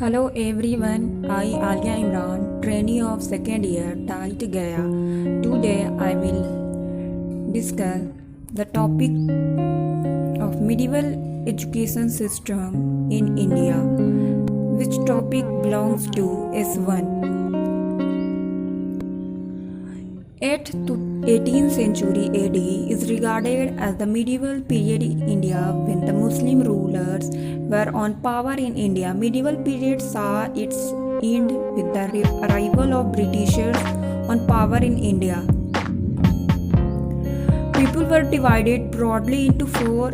Hello everyone, I Alia Imran, trainee of second year, TIT Gaya. Today I will discuss the topic of medieval education system in India, which topic belongs to S1. 8th to 18th century AD is regarded as the medieval period in India when the Muslim rulers were on power in India. Medieval period saw its end with the arrival of Britishers on power in India. People were divided broadly into four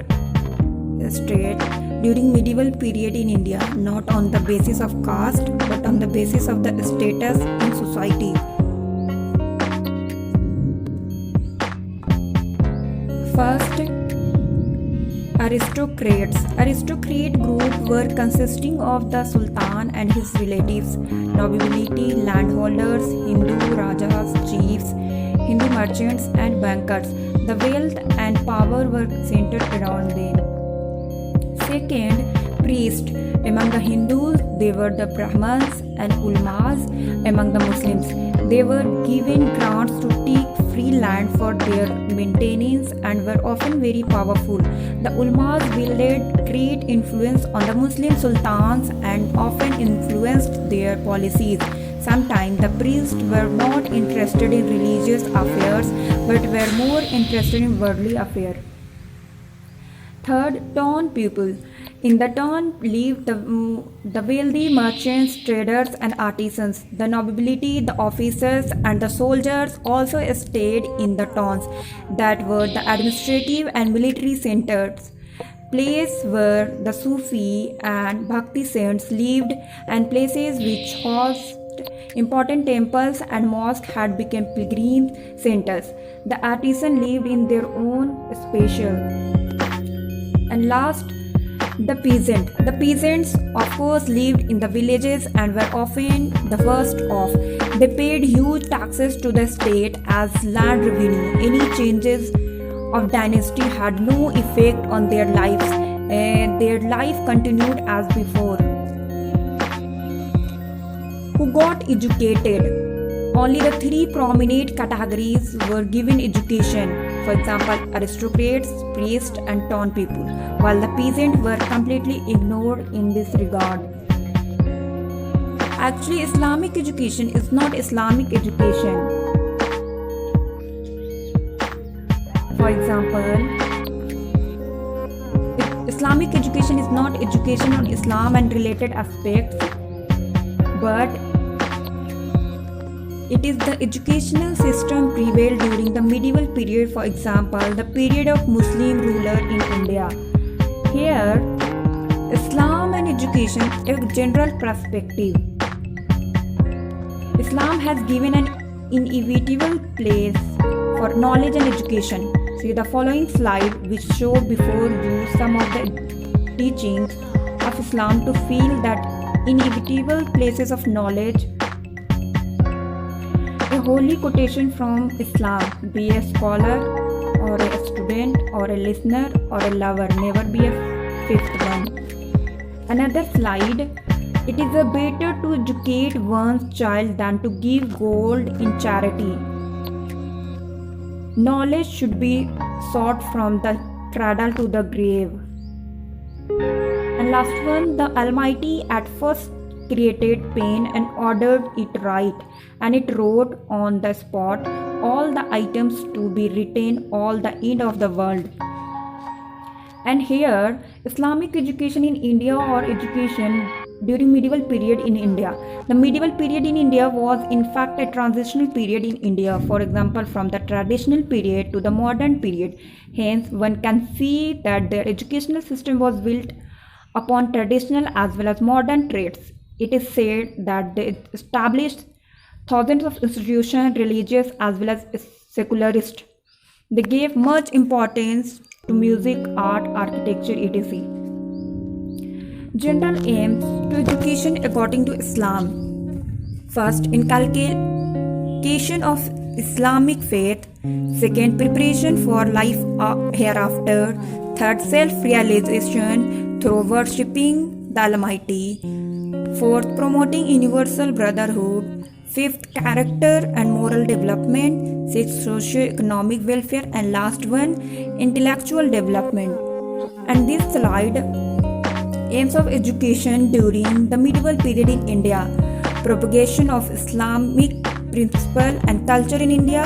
states during medieval period in India, not on the basis of caste but on the basis of the status in society. First, aristocrats. Aristocrat group were consisting of the Sultan and his relatives, nobility, landholders, Hindu rajas, chiefs, Hindu merchants and bankers. The wealth and power were centered around them. Second, priests. Among the Hindus, they were the Brahmins and Ulmas. Among the Muslims, they were given grants to take free land for their maintenance and were often very powerful. The Ulmas wielded great influence on the Muslim sultans and often influenced their policies. Sometimes the priests were not interested in religious affairs but were more interested in worldly affairs. Third, town people. In the town lived the wealthy merchants, traders, and artisans. The nobility, the officers, and the soldiers also stayed in the towns that were the administrative and military centers. Places where the Sufi and Bhakti saints lived, and places which housed important temples and mosques had become pilgrim centers. The artisans lived in their own special. And last, the peasant. The peasants, of course, lived in the villages and were often the worst off. They paid huge taxes to the state as land revenue. Any changes of dynasty had no effect on their lives, and their life continued as before. Who got educated? Only the three prominent categories were given education. For example, aristocrats, priests, and town people, while the peasants were completely ignored in this regard. Actually, Islamic education is not Islamic education. For example, Islamic education is not education on Islam and related aspects, but it is the educational system prevailed during the medieval period, for example, the period of Muslim ruler in India. Here, Islam and education, a general perspective. Islam has given an inevitable place for knowledge and education. See the following slide which showed before you some of the teachings of Islam to feel that inevitable places of knowledge. A holy quotation from Islam. Be a scholar or a student or a listener or a lover. Never be a fifth one. Another slide. It is better to educate one's child than to give gold in charity. Knowledge should be sought from the cradle to the grave. And last one, the Almighty at first created pain and ordered it right, and it wrote on the spot all the items to be written all the end of the world. And here, Islamic education in India or education during medieval period in India. The medieval period in India was in fact a transitional period in India, for example, from the traditional period to the modern period. Hence, one can see that their educational system was built upon traditional as well as modern traits. It is said that they established thousands of institutions, religious as well as secularist. They gave much importance to music, art, architecture, etc. General aims to education according to Islam. First, inculcation of Islamic faith. Second, preparation for life hereafter. Third, self-realization through worshipping the Almighty. Fourth, promoting universal brotherhood. Fifth, character and moral development. Sixth, socio-economic welfare. And last one, intellectual development. And this slide aims of education during the medieval period in India. Propagation of Islamic principle and culture in India.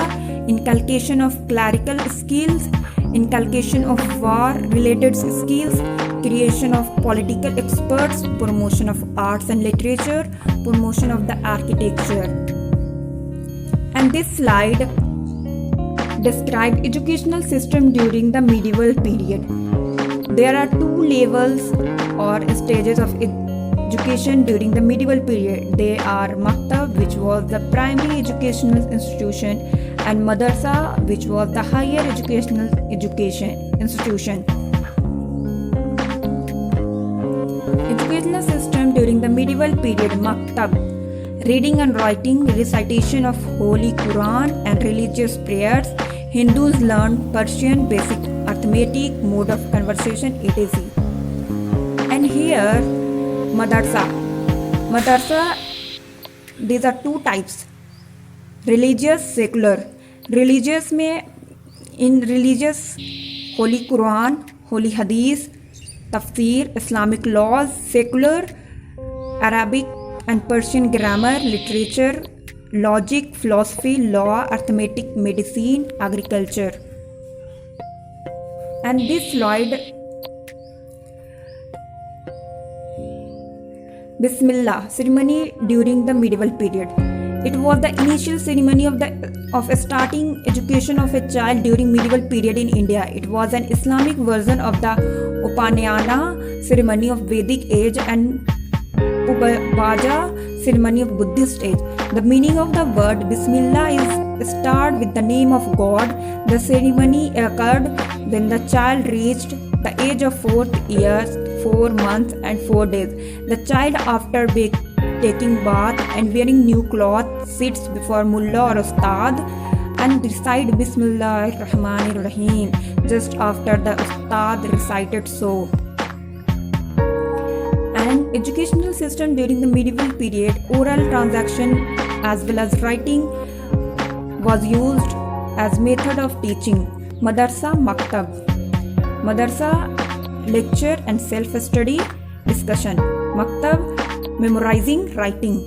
Inculcation of clerical skills. Inculcation of war-related skills. Creation of political experts. Promotion of arts and literature. Promotion of the architecture. And this slide describes educational system during the medieval period. There are two levels or stages of education during the medieval period. They are Maktab, which was the primary educational institution, and Madrasa, which was the higher education institution. Educational system during the medieval period. Maktab, reading and writing, recitation of Holy Quran and religious prayers. Hindus learned Persian, basic arithmetic, mode of conversation, etc. And here, Madrasa. Madrasa, these are two types. Religious, secular. Religious में in religious Holy Quran, Holy Hadith, Tafsir, Islamic laws. Secular, Arabic and Persian grammar, literature, logic, philosophy, law, arithmetic, medicine, agriculture. And this slide, Bismillah ceremony during the medieval period. It was the initial ceremony of starting education of a child during medieval period in India. It was an Islamic version of the Upanayana ceremony of Vedic age and Pubaja ceremony of Buddhist age. The meaning of the word Bismillah is start with the name of God. The ceremony occurred when the child reached the age of 4th year, 4 months and 4 days. The child, after taking bath and wearing new cloth, sits before Mullah or Ustad and recite Bismillah ar-Rahman ar-Rahim just after the Ustad recited so. And educational system during the medieval period, oral transaction as well as writing was used as method of teaching. Madrasa, Maktab. Madrasa, lecture and self-study, discussion. Maktab, memorizing, writing.